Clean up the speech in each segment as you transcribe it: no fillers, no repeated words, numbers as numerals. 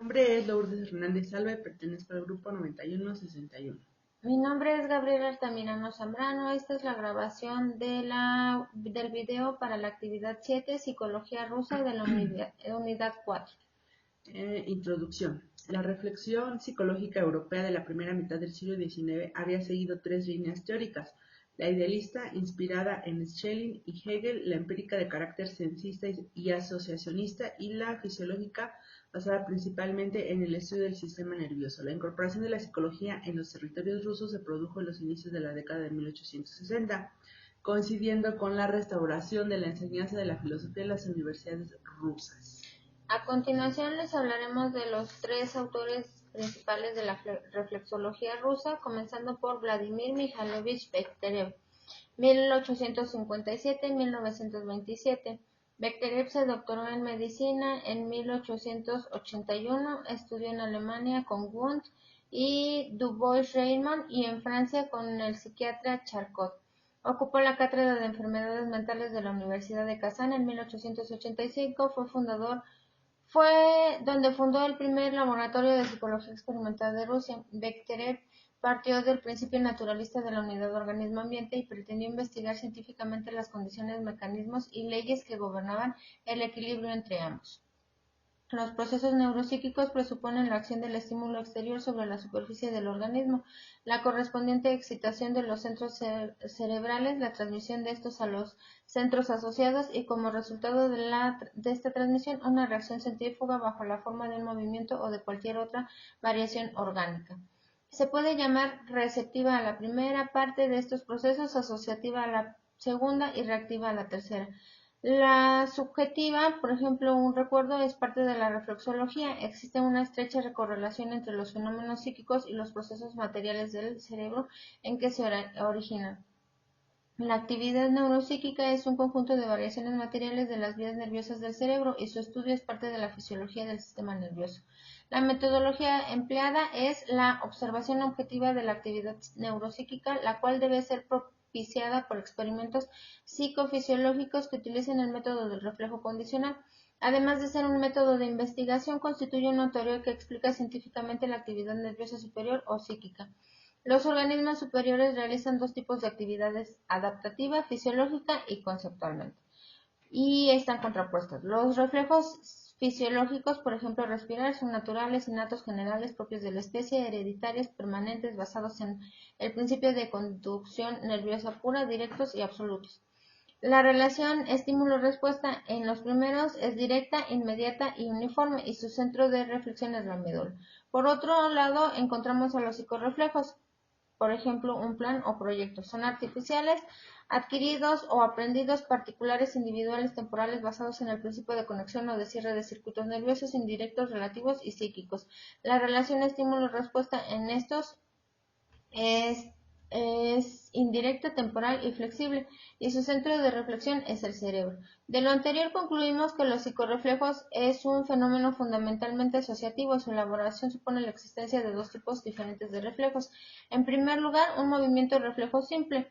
Mi nombre es Lourdes Hernández Salva y pertenezco al grupo 9161. Mi nombre es Gabriela Altamirano Zambrano. Esta es la grabación del video para la actividad 7, Psicología Rusa de la unidad 4. Introducción. La reflexión psicológica europea de la primera mitad del siglo XIX había seguido tres líneas teóricas: la idealista, inspirada en Schelling y Hegel; la empírica, de carácter sensista y asociacionista; y la fisiológica, basada principalmente en el estudio del sistema nervioso. La incorporación de la psicología en los territorios rusos se produjo en los inicios de la década de 1860, coincidiendo con la restauración de la enseñanza de la filosofía en las universidades rusas. A continuación les hablaremos de los tres autores principales de la reflexología rusa, comenzando por Vladimir Mikhailovich Bekhterev, 1857-1927. Bekhterev se doctoró en medicina en 1881, estudió en Alemania con Wundt y Dubois-Reymond y en Francia con el psiquiatra Charcot. Ocupó la cátedra de enfermedades mentales de la Universidad de Kazán en 1885, fue donde fundó el primer laboratorio de psicología experimental de Rusia. Bekhterev partió del principio naturalista de la unidad organismo-ambiente y pretendió investigar científicamente las condiciones, mecanismos y leyes que gobernaban el equilibrio entre ambos. Los procesos neuropsíquicos presuponen la acción del estímulo exterior sobre la superficie del organismo, la correspondiente excitación de los centros cerebrales, la transmisión de estos a los centros asociados y, como resultado de esta transmisión, una reacción centrífuga bajo la forma de un movimiento o de cualquier otra variación orgánica. Se puede llamar receptiva a la primera parte de estos procesos, asociativa a la segunda y reactiva a la tercera. La subjetiva, por ejemplo, un recuerdo, es parte de la reflexología. Existe una estrecha correlación entre los fenómenos psíquicos y los procesos materiales del cerebro en que se originan. La actividad neuropsíquica es un conjunto de variaciones materiales de las vías nerviosas del cerebro y su estudio es parte de la fisiología del sistema nervioso. La metodología empleada es la observación objetiva de la actividad neuropsíquica, la cual debe ser propiciada por experimentos psicofisiológicos que utilicen el método del reflejo condicional. Además de ser un método de investigación, constituye una teoría que explica científicamente la actividad nerviosa superior o psíquica. Los organismos superiores realizan dos tipos de actividades: adaptativa, fisiológica y conceptualmente, y están contrapuestas. Los reflejos fisiológicos, por ejemplo respirar, son naturales, innatos, generales, propios de la especie, hereditarios, permanentes, basados en el principio de conducción nerviosa pura, directos y absolutos. La relación estímulo-respuesta en los primeros es directa, inmediata y uniforme, y su centro de reflexión es la médula. Por otro lado, encontramos a los psicorreflejos. Por ejemplo, un plan o proyecto. Son artificiales, adquiridos o aprendidos, particulares, individuales, temporales, basados en el principio de conexión o de cierre de circuitos nerviosos, indirectos, relativos y psíquicos. La relación estímulo-respuesta en estos es indirecta, temporal y flexible, y su centro de reflexión es el cerebro. De lo anterior concluimos que los psicorreflejos es un fenómeno fundamentalmente asociativo. Su elaboración supone la existencia de dos tipos diferentes de reflejos. En primer lugar, un movimiento reflejo simple,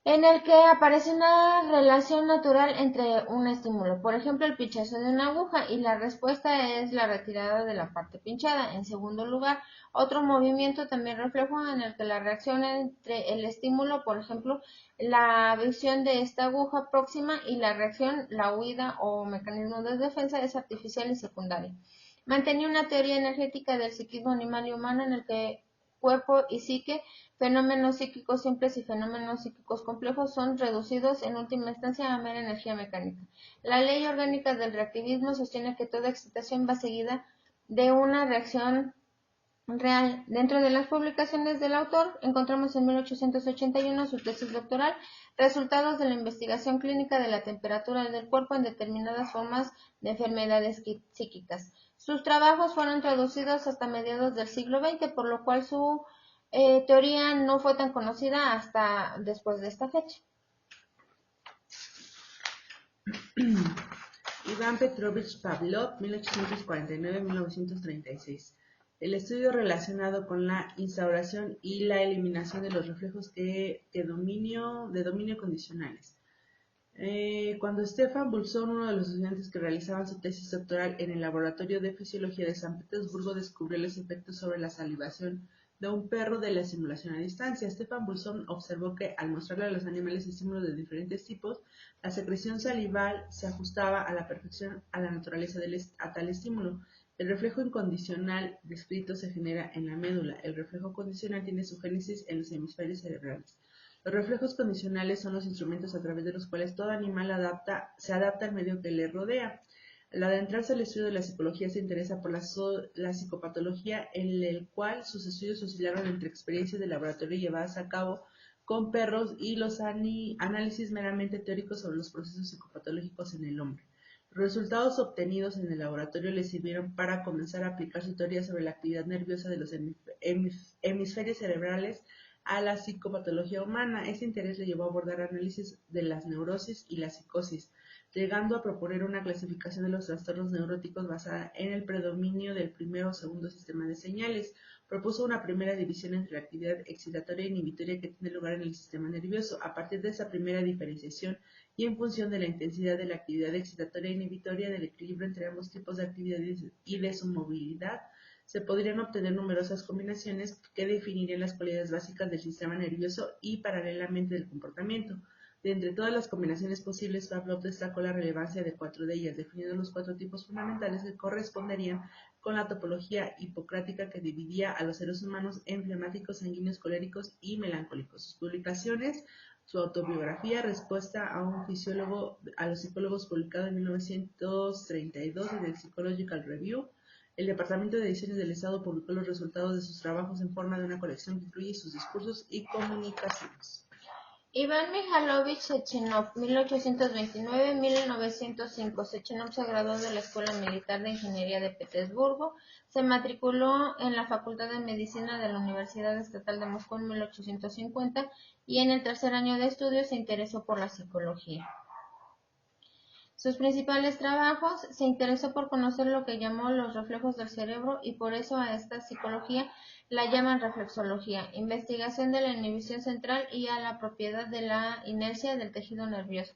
en el que aparece una relación natural entre un estímulo, por ejemplo el pinchazo de una aguja, y la respuesta es la retirada de la parte pinchada. En segundo lugar, otro movimiento también reflejo, en el que la reacción entre el estímulo, por ejemplo la visión de esta aguja próxima, y la reacción, la huida o mecanismo de defensa, es artificial y secundaria. Mantenía una teoría energética del psiquismo animal y humano, en el que cuerpo y psique, fenómenos psíquicos simples y fenómenos psíquicos complejos, son reducidos en última instancia a mera energía mecánica. La ley orgánica del reactivismo sostiene que toda excitación va seguida de una reacción real. Dentro de las publicaciones del autor encontramos en 1881 su tesis doctoral, Resultados de la investigación clínica de la temperatura del cuerpo en determinadas formas de enfermedades psíquicas. Sus trabajos fueron traducidos hasta mediados del siglo XX, por lo cual su teoría no fue tan conocida hasta después de esta fecha. Iván Petrovich Pavlov, 1849-1936. El estudio relacionado con la instauración y la eliminación de los reflejos de dominio condicionales. Cuando Stefan Bulson, uno de los estudiantes que realizaban su tesis doctoral en el Laboratorio de Fisiología de San Petersburgo, descubrió los efectos sobre la salivación de un perro de la estimulación a distancia. Stefan Bulson observó que, al mostrarle a los animales estímulos de diferentes tipos, la secreción salival se ajustaba a la perfección a la naturaleza a tal estímulo. El reflejo incondicional descrito se genera en la médula. El reflejo condicional tiene su génesis en los hemisferios cerebrales. Los reflejos condicionales son los instrumentos a través de los cuales todo animal se adapta al medio que le rodea. Al adentrarse al estudio de la psicología se interesa por la psicopatología, en el cual sus estudios oscilaron entre experiencias de laboratorio llevadas a cabo con perros y los análisis meramente teóricos sobre los procesos psicopatológicos en el hombre. Los resultados obtenidos en el laboratorio le sirvieron para comenzar a aplicar su teoría sobre la actividad nerviosa de los hemisferios cerebrales a la psicopatología humana. Este interés le llevó a abordar análisis de las neurosis y la psicosis, llegando a proponer una clasificación de los trastornos neuróticos basada en el predominio del primero o segundo sistema de señales. Propuso una primera división entre la actividad excitatoria e inhibitoria que tiene lugar en el sistema nervioso. A partir de esa primera diferenciación y en función de la intensidad de la actividad excitatoria e inhibitoria, del equilibrio entre ambos tipos de actividades y de su movilidad, se podrían obtener numerosas combinaciones que definirían las cualidades básicas del sistema nervioso y paralelamente del comportamiento. De entre todas las combinaciones posibles, Pavlov destacó la relevancia de 4 de ellas, definiendo los 4 tipos fundamentales que corresponderían con la topología hipocrática que dividía a los seres humanos en flemáticos, sanguíneos, coléricos y melancólicos. Sus publicaciones, su autobiografía, Respuesta a un fisiólogo, a los psicólogos, publicado en 1932 en el Psychological Review. El Departamento de Ediciones del Estado publicó los resultados de sus trabajos en forma de una colección que incluye sus discursos y comunicaciones. Iván Mikhailovich Sechenov, 1829-1905. Sechenov se graduó de la Escuela Militar de Ingeniería de Petersburgo, se matriculó en la Facultad de Medicina de la Universidad Estatal de Moscú en 1850 y en el tercer año de estudios se interesó por la psicología. Sus principales trabajos, se interesó por conocer lo que llamó los reflejos del cerebro y por eso a esta psicología la llaman reflexología, investigación de la inhibición central y a la propiedad de la inercia del tejido nervioso.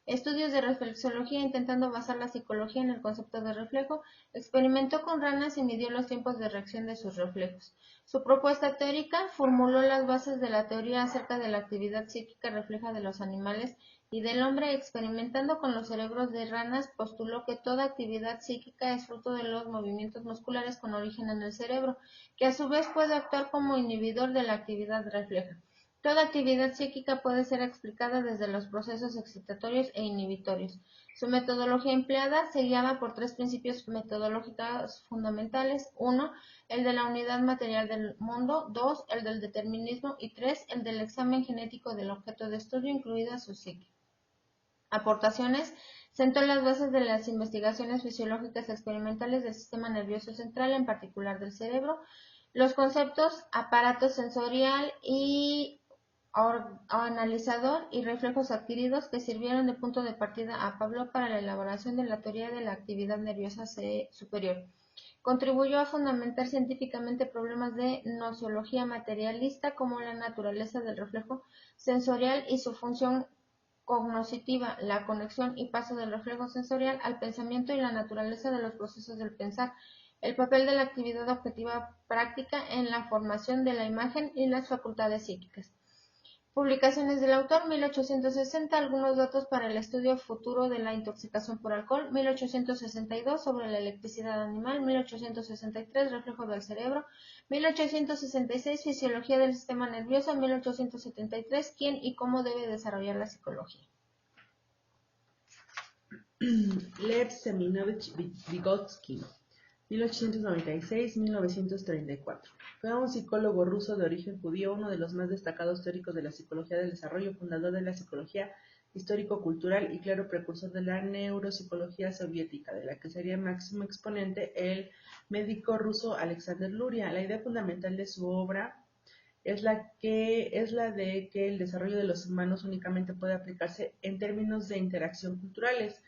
Estudios de reflexología intentando basar la psicología en el concepto de reflejo, experimentó con ranas y midió los tiempos de reacción de sus reflejos. Su propuesta teórica formuló las bases de la teoría acerca de la actividad psíquica refleja de los animales y del hombre. Experimentando con los cerebros de ranas, postuló que toda actividad psíquica es fruto de los movimientos musculares con origen en el cerebro, que a su vez puede actuar como inhibidor de la actividad refleja. Toda actividad psíquica puede ser explicada desde los procesos excitatorios e inhibitorios. Su metodología empleada se guiaba por 3 principios metodológicos fundamentales: 1, el de la unidad material del mundo; 2, el del determinismo; y 3, el del examen genético del objeto de estudio, incluida su psique. Aportaciones: sentó las bases de las investigaciones fisiológicas experimentales del sistema nervioso central, en particular del cerebro, los conceptos aparato sensorial y analizador y reflejos adquiridos que sirvieron de punto de partida a Pavlov para la elaboración de la teoría de la actividad nerviosa superior. Contribuyó a fundamentar científicamente problemas de nociología materialista como la naturaleza del reflejo sensorial y su función cognoscitiva, la conexión y paso del reflejo sensorial al pensamiento y la naturaleza de los procesos del pensar, el papel de la actividad objetiva práctica en la formación de la imagen y las facultades psíquicas. Publicaciones del autor: 1860, algunos datos para el estudio futuro de la intoxicación por alcohol; 1862, sobre la electricidad animal; 1863, reflejo del cerebro; 1866, fisiología del sistema nervioso; 1873, quién y cómo debe desarrollar la psicología. Lev Seminovich Vygotsky, 1896-1934. Fue un psicólogo ruso de origen judío, uno de los más destacados teóricos de la psicología del desarrollo, fundador de la psicología histórico-cultural y claro precursor de la neuropsicología soviética, de la que sería máximo exponente el médico ruso Alexander Luria. La idea fundamental de su obra es la de que el desarrollo de los humanos únicamente puede aplicarse en términos de interacción culturales,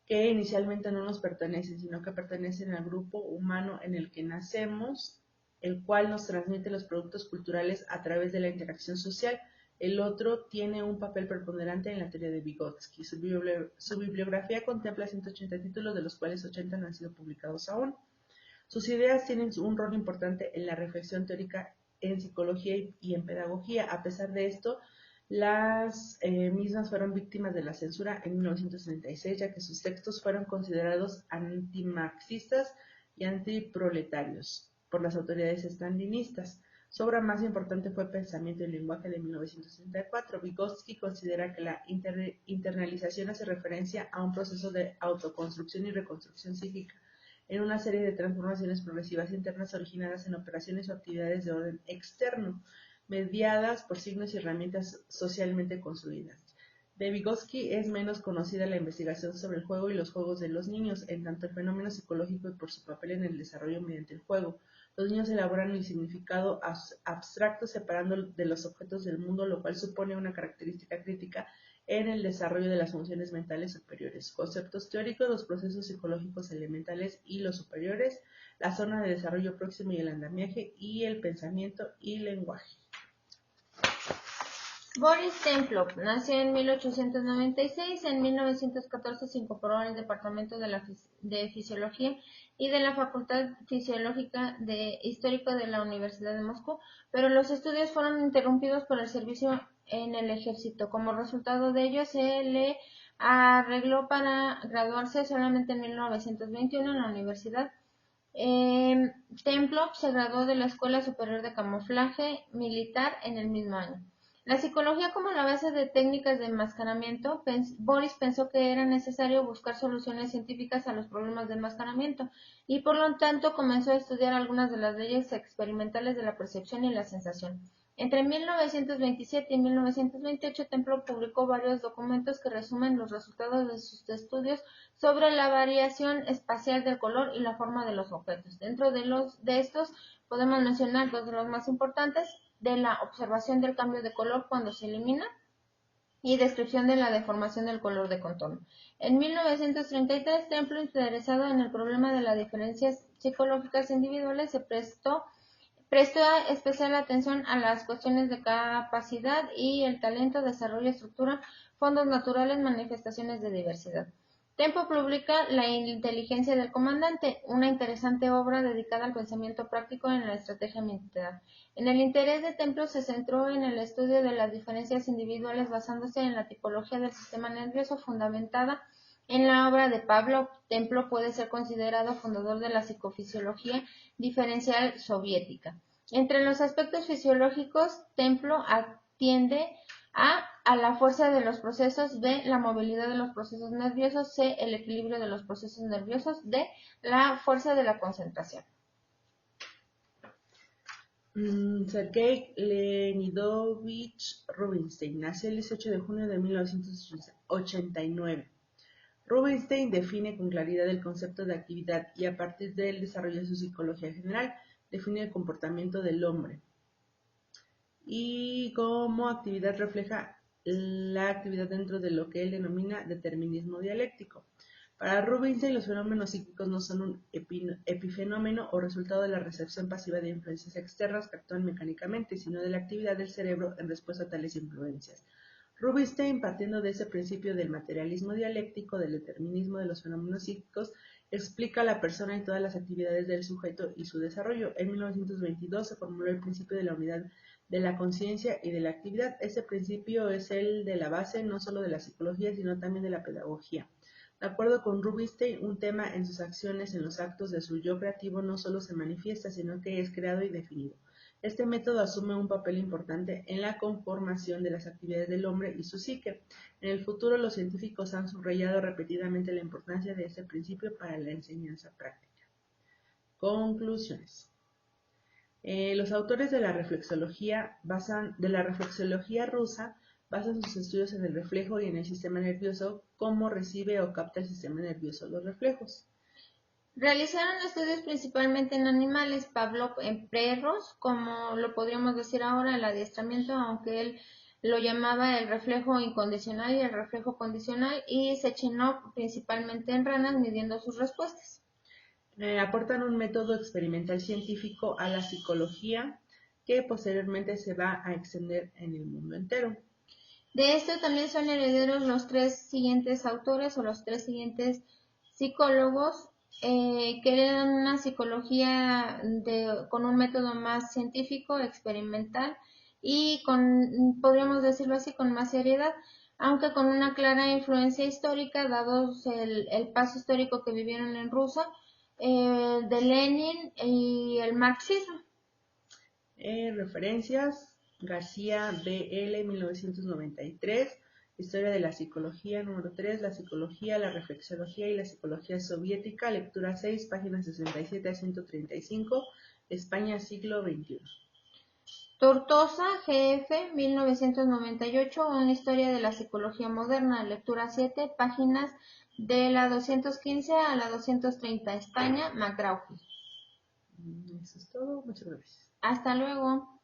que inicialmente no nos pertenecen, sino que pertenecen al grupo humano en el que nacemos, el cual nos transmite los productos culturales a través de la interacción social El otro tiene un papel preponderante en la teoría de Vygotsky. Su bibliografía contempla 180 títulos, de los cuales 80 no han sido publicados aún. Sus ideas tienen un rol importante en la reflexión teórica en psicología y en pedagogía. A pesar de esto, las mismas fueron víctimas de la censura en 1936, ya que sus textos fueron considerados antimarxistas y antiproletarios por las autoridades estalinistas. Su obra más importante fue Pensamiento y lenguaje, de 1964. Vygotsky considera que la internalización hace referencia a un proceso de autoconstrucción y reconstrucción psíquica en una serie de transformaciones progresivas internas originadas en operaciones o actividades de orden externo, mediadas por signos y herramientas socialmente construidas. De Vygotsky es menos conocida la investigación sobre el juego y los juegos de los niños, en tanto el fenómeno psicológico y por su papel en el desarrollo mediante el juego. Los niños elaboran el significado abstracto separando de los objetos del mundo, lo cual supone una característica crítica en el desarrollo de las funciones mentales superiores. Conceptos teóricos: los procesos psicológicos elementales y los superiores, la zona de desarrollo próximo y el andamiaje, y el pensamiento y lenguaje. Boris Templov nació en 1896. En 1914 se incorporó al Departamento de Fisiología y de la Facultad Fisiológica Histórico de la Universidad de Moscú, pero los estudios fueron interrumpidos por el servicio en el ejército. Como resultado de ello, se le arregló para graduarse solamente en 1921 en la universidad. Templov se graduó de la Escuela Superior de Camuflaje Militar en el mismo año. La psicología como la base de técnicas de enmascaramiento. Boris pensó que era necesario buscar soluciones científicas a los problemas de enmascaramiento y por lo tanto comenzó a estudiar algunas de las leyes experimentales de la percepción y la sensación. Entre 1927 y 1928, Templov publicó varios documentos que resumen los resultados de sus estudios sobre la variación espacial del color y la forma de los objetos. Dentro de estos podemos mencionar dos de los más importantes: de la observación del cambio de color cuando se elimina y descripción de la deformación del color de contorno. En 1933, Templov, interesado en el problema de las diferencias psicológicas individuales, se prestó especial atención a las cuestiones de capacidad y el talento, desarrollo, estructura, fondos naturales, manifestaciones de diversidad. Templov publica La inteligencia del comandante, una interesante obra dedicada al pensamiento práctico en la estrategia militar. En el interés de Templov se centró en el estudio de las diferencias individuales basándose en la tipología del sistema nervioso fundamentada en la obra de Pavlov. Templov puede ser considerado fundador de la psicofisiología diferencial soviética. Entre los aspectos fisiológicos, Templov atiende a la fuerza de los procesos, B, la movilidad de los procesos nerviosos, C, el equilibrio de los procesos nerviosos, D, la fuerza de la concentración. Sergei Leonidovich Rubinstein nació el 18 de junio de 1989. Rubinstein define con claridad el concepto de actividad y a partir de él desarrolla su psicología general, define el comportamiento del hombre y como actividad refleja la actividad dentro de lo que él denomina determinismo dialéctico. Para Rubinstein, los fenómenos psíquicos no son un epifenómeno o resultado de la recepción pasiva de influencias externas que actúan mecánicamente, sino de la actividad del cerebro en respuesta a tales influencias. Rubinstein, partiendo de ese principio del materialismo dialéctico, del determinismo de los fenómenos psíquicos, explica a la persona y todas las actividades del sujeto y su desarrollo. En 1922 se formuló el principio de la unidad de la conciencia y de la actividad. Este principio es el de la base no solo de la psicología, sino también de la pedagogía. De acuerdo con Rubinstein, un tema en sus acciones, en los actos de su yo creativo, no solo se manifiesta, sino que es creado y definido. Este método asume un papel importante en la conformación de las actividades del hombre y su psique. En el futuro, los científicos han subrayado repetidamente la importancia de este principio para la enseñanza práctica. Conclusiones. Los autores de la reflexología rusa basan sus estudios en el reflejo y en el sistema nervioso, cómo recibe o capta el sistema nervioso los reflejos. Realizaron estudios principalmente en animales, Pavlov en perros, como lo podríamos decir ahora el adiestramiento, aunque él lo llamaba el reflejo incondicional y el reflejo condicional, y Sechenov principalmente en ranas, midiendo sus respuestas. Aportan un método experimental científico a la psicología que posteriormente se va a extender en el mundo entero. De esto también son herederos los tres siguientes autores o los tres siguientes psicólogos que heredan una psicología con un método más científico, experimental y podríamos decirlo así, con más seriedad, aunque con una clara influencia histórica, dados el paso histórico que vivieron en Rusia, de Lenin y el marxismo. Referencias: García B. L. 1993, Historia de la Psicología, número 3, La Psicología, la Reflexología y la Psicología Soviética, lectura 6, páginas 67 a 135, España, siglo XXI. Tortosa, G.F., 1998, Una historia de la psicología moderna, lectura 7, páginas de la 215 a la 230, España, McGraw-Hill. Eso es todo, muchas gracias. Hasta luego.